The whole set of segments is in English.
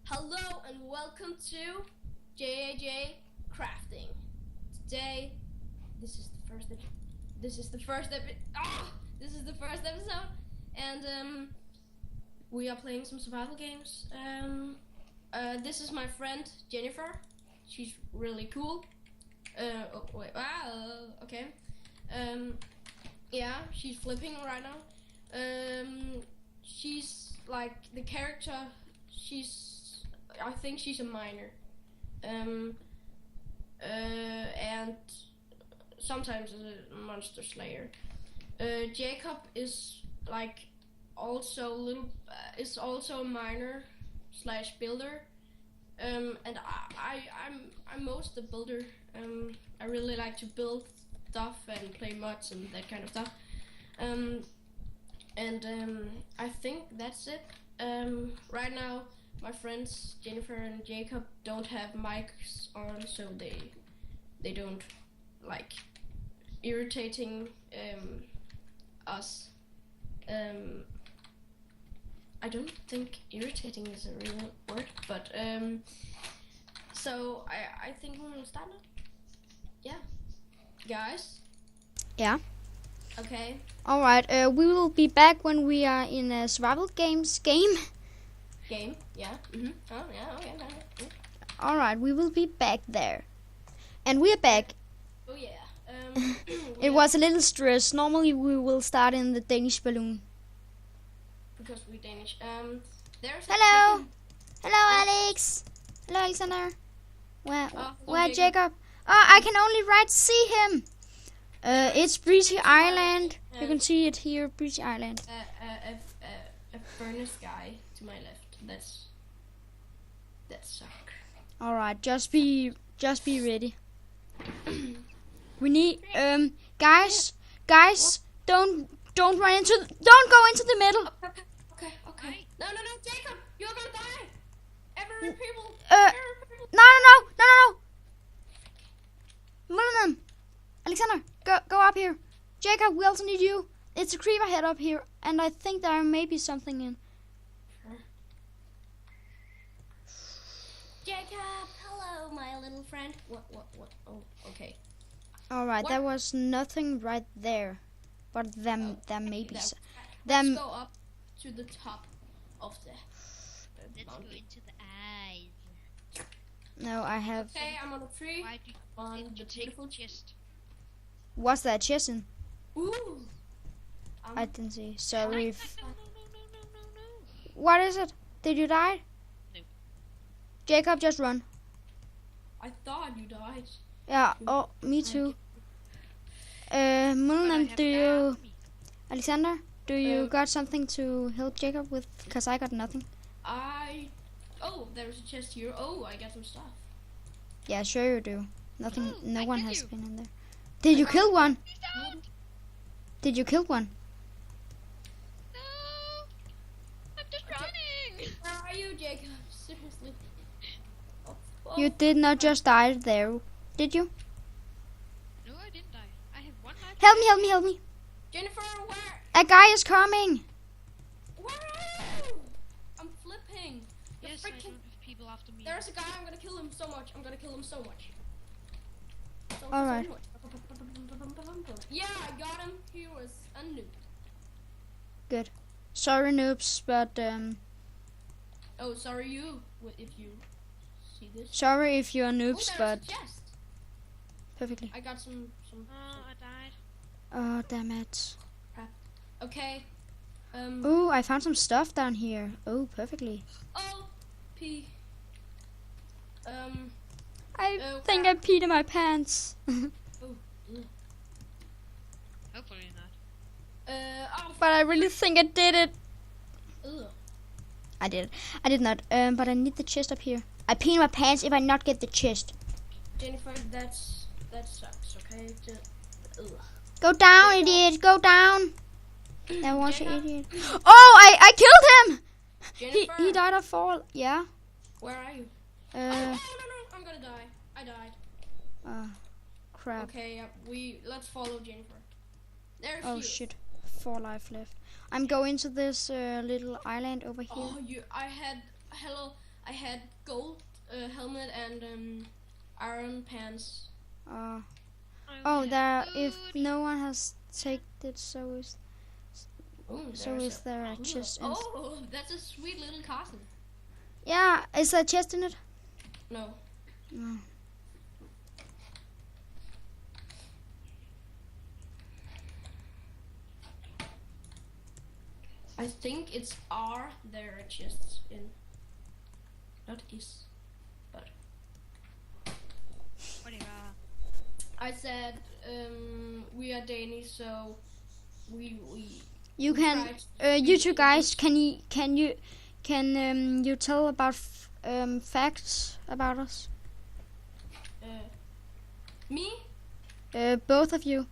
Hello and welcome to JAJ Crafting. Today, this is the first episode, and we are playing some survival games. This is my friend Jennifer. She's really cool. Okay. Yeah, she's flipping right now. She's like the character. I think she's a miner. And sometimes a monster slayer. Jacob is like also is also a miner slash builder. And I'm most a builder. I really like to build stuff and play mods and that kind of stuff. I think that's it. Right now, my friends Jennifer and Jacob don't have mics on, so they don't like irritating us. I don't think irritating is a real word, but so I think we will start now. Yeah, guys. Yeah. Okay. All right. We will be back when we are in a survival games game. Game. Yeah. Oh yeah. Okay. All right. We will be back there, and we are back. Oh yeah. It was a little stress. Normally we will start in the Danish balloon. Because we're Danish. There's. Hello. Hello, Alex. Hello, Alexander. Where Jacob? Oh, I can only see him. It's Breezy Island. You can see it here, Breezy Island. A furnace guy to my left. That suck. All right, just be ready. We need guys, don't go into the middle. Okay. No, Jacob, you're gonna die. Every people. No. Mullen, Alexander, go up here. Jacob, we also need you. It's a creeper head up here, and I think there may be something in. Jacob, hello, my little friend. What? Oh, okay. All right, there was nothing right there, but there may be. Let's go up to the top of the. Let's go into the eyes. No, I have. Okay, I'm on a tree. Why do you On need the to take beautiful the chest? What's that chest in? Ooh. I didn't see. Sorry. No. What is it? Did you die? No. Jacob, just run. I thought you died. Yeah. Oh, me too. Mullen, do you, Alexander? Do you got something to help Jacob with? Cause I got nothing. Oh, there's a chest here. Oh, I got some stuff. Yeah, sure you do. Nothing. Oh, No I one killed has you. been in there. Did you kill one? Please don't. Did you kill one? No. I'm just running. Where are you, Jacob? Seriously. Oh. You did not just die there, did you? No, I didn't die. I have one life. Help me. Jennifer, where? A guy is coming. Where are you? I'm flipping. The Yes, I freaking. don't have people after me. There's a guy. I'm gonna kill him so much. All right. Yeah, I got him. He was a noob. Good. Sorry, noobs, but Oh, sorry you. If you see this. sorry if you are Oh, noobs, there's but a chest. perfectly. I got some. Oh, I died. Oh, damn it. Okay. Oh, I found some stuff down here. Oh, perfectly. Oh, P. I Oh, think I peed in my pants. Hopefully not. But I really think I did it. Ugh. I did. I did not. But I need the chest up here. I pee in my pants if I not get the chest. Jennifer, that sucks. Okay. Ugh. Go down, idiot. Go down. That was an idiot. Oh, I killed him. Jennifer, He died of fall. Yeah. where are you? Uh. No, I'm gonna die. I died. Crap. Okay, let's follow Jennifer. There she Oh is. shit. 4 life left. I'm going to this little island over here. Oh, I I had gold helmet and iron pants. Oh, there. If no one has taken it, so is there a chest? Oh, that's a sweet little castle. Yeah, is there a chest in it? No. No. I think it's R there are chests in. Not is, but. Whatever. I said we are Danish, so we. You can. You two guys, can you tell about facts about us? Me? Both of you.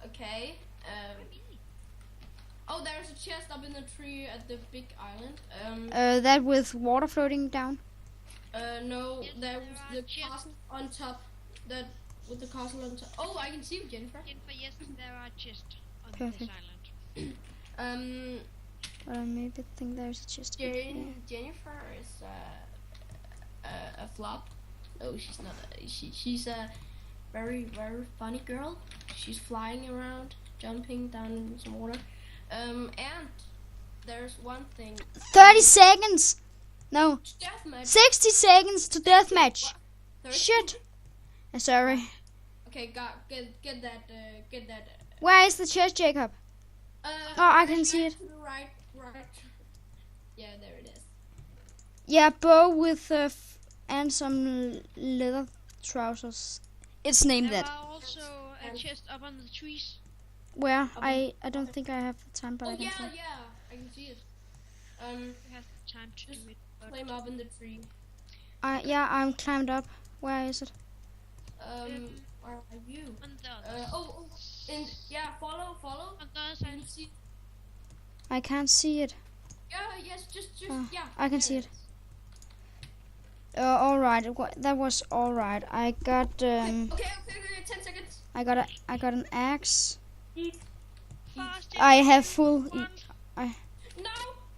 Okay. Oh, there's a chest up in the tree at the big island. That with water floating down. No, Yes, there there was are the chests. castle on top. That with the castle on top. Oh, I can see you, Jennifer. Jennifer, yes, there are chests on Perfect. this island. But I maybe think there's a chest. Jennifer is a flop. No, she's not. She's a very funny girl. She's flying around, jumping down in some water. And there's one thing. 30 seconds. No, Deathmatch. 60 seconds to deathmatch. 30? Shit. Sorry. Okay, get that. Where is the chest, Jacob? Oh, I can see it. To the right. Yeah, there it is. Yeah, bow with and some leather trousers. It's named There that. are also a chest up on the trees. Where? I don't think I have the time, but Oh I can yeah, see. I can see it. You have time to Just do it. But climb up in the tree. Yeah, I'm climbed up. Where is it? Where are you? on the other, And yeah, follow. on the other Can side. you see? I can't see it. Yeah, yes, just yeah. I can there see it. is. All right. That was all right. I got Okay, 10 seconds. I got an axe. Fast, I have full. one. No!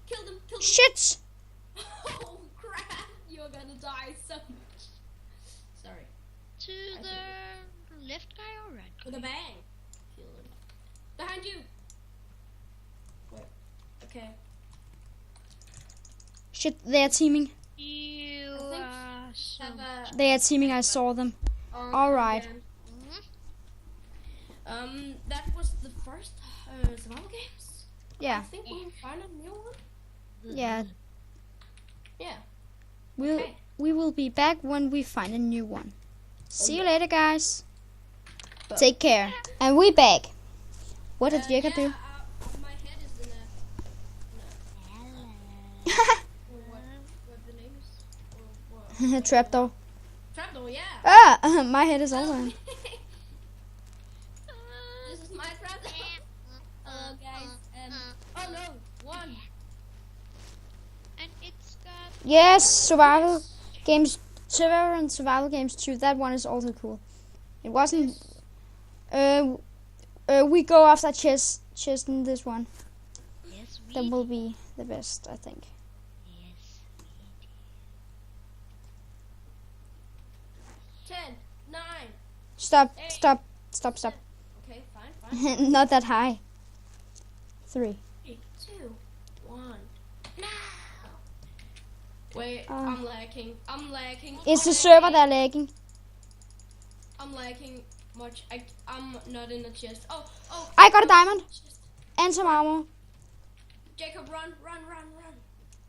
Kill them! Shit! Oh crap! You're gonna die so much. Sorry. To the left guy or right? With a bang. Kill him. Behind you! Wait. Okay. Shit! They are teaming. You I think are so. Have a... They are teaming. I saw them. Alright. again. Mhm. That was the first survival games. I Yeah. think we'll find a new one. Yeah. Yeah. We will be back when we find a new one. See you later, guys. Take care. And we back. What did Jacob do? My head is in what the name is? What? Trapdoor. Trapdoor, yeah. My head is also in. This is my trapdoor. Guys, and oh no, one. And it's got. Yes, survival games. Server and survival games too. That one is also cool. It wasn't. We go after chest in this one. Yes, we. That will be the best, I think. Yes. 10, 9. Stop. Hey. Stop. Okay, fine. Not that high. 3. 3, 2, 1. No. Wait, Uh. I'm lagging. It's the server that lagging. I'm lagging much. I'm not in the chest. Oh. I got a diamond and some armor. Jacob, run.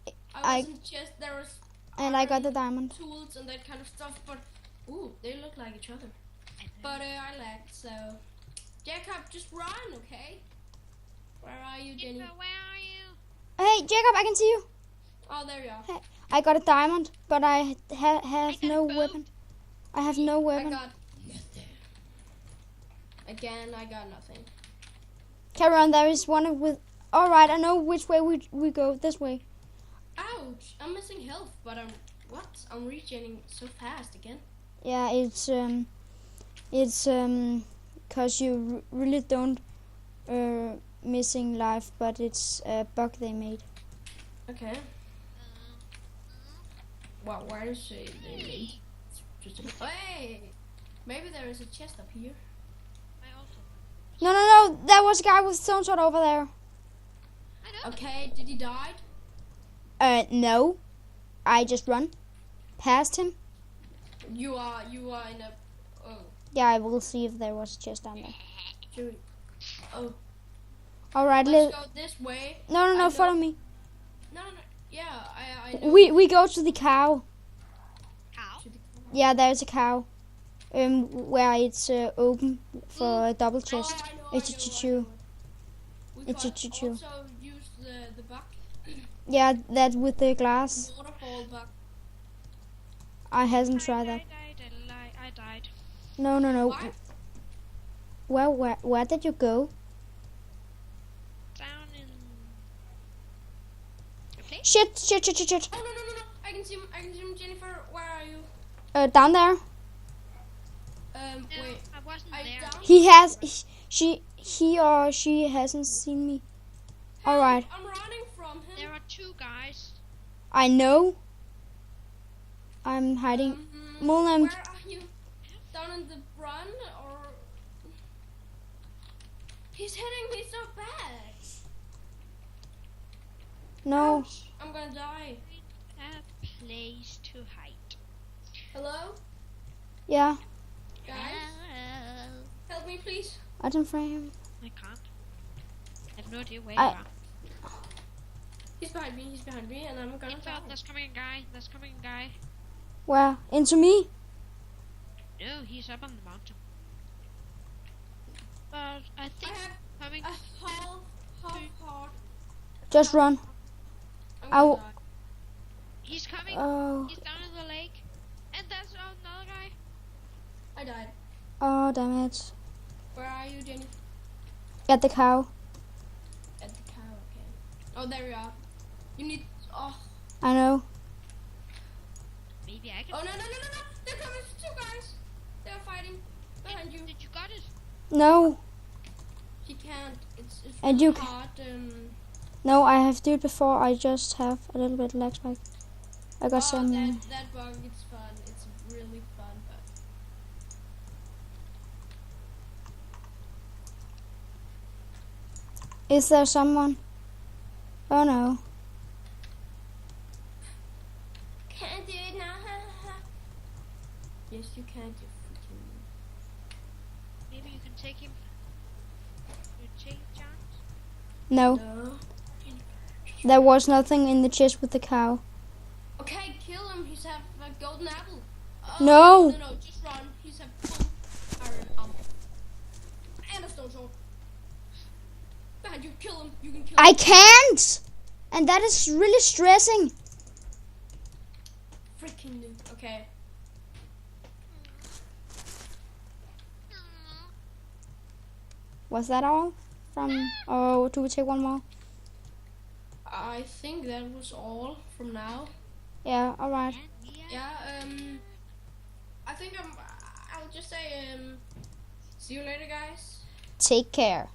I- I was in the chest. There was. And I got the diamond. Tools and that kind of stuff, but ooh, they look like each other. But I lagged, so Jacob, just run, okay? Where are you, Jenny? Jennifer, where are you? Hey, Jacob, I can see you. Oh, there you are. I got a diamond, but I have got no a bow. weapon. I have no I weapon. got. Again, I got nothing. Carry on, there is one with... Alright, I know which way we go. This way. Ouch! I'm missing health, but I'm regening so fast again. Yeah, it's cause you really don't missing life, but it's a bug they made. Okay. Well, why does they made? Just hey, maybe there is a chest up here. I also. No. There was a guy with stone sword over there. I know. Okay, did he die? No. I just run past him. You are in a. Oh, Yeah, I will see if there was a chest down there. shoot. Oh, All right, let's go this way. No, follow me. No. Yeah, I know. We go to the cow. How? Yeah, there's a cow. Where it's open for a double chest. Oh, I know, It's a I know. choo-choo. We It's a could choo-choo. also use the buck, Yeah, that with the glass. waterfall buck. I hasn't tried that. I died. No. Why? Well, where did you go? Down in. Okay. Shit. Oh no! I can see him, Jennifer. Where are you? Down there. No, Wait. I wasn't I'm there. down. He or she hasn't seen me. All right. I'm running from him. There are two guys. I know. I'm hiding. Mullen. Where are you? Down in the run or? He's hitting me so bad. No. Ouch, I'm gonna die. A place to hide. Hello, Yeah. guys. Hello. Help me, please. I don't frame him. I can't. I have no idea where I- you are. He's behind me, and I'm gonna Info, die. there's coming a guy. There's coming a guy. Where? Into me? No, he's up on the mountain. But I I think have coming. a half heart. Just run. I'm I gonna will- die. He's coming. Oh. He's down in the lake. And there's another guy. I died. Oh, damn it. Where are you, Jenny? Get the cow. At the cow, okay. Oh, there you are. You need. Oh. I know. Maybe I can. Oh no! They're coming. Two guys. They're fighting behind you. Did you got it? No. He can't. It's And really you hard. No, I have done it before. I just have a little bit lag spike. I got some. that bug. It's fun. It's really fun. But Is there someone? Oh no. can't do it now. Yes, you can. You freaking. Maybe you can take him. You take chance. No. No. There was nothing in the chest with the cow. Okay, kill him. He's have a golden apple. No. No, just run. He's have full iron armor. And a stone sword. Behind you, kill him. You can kill him. I can't! And that is really stressing. Freaking noob. Okay. Was that all? From. Oh, do we take one more? I think that was all from now. Yeah, alright. And we are. Yeah, I think I'll just say, see you later, guys. Take care.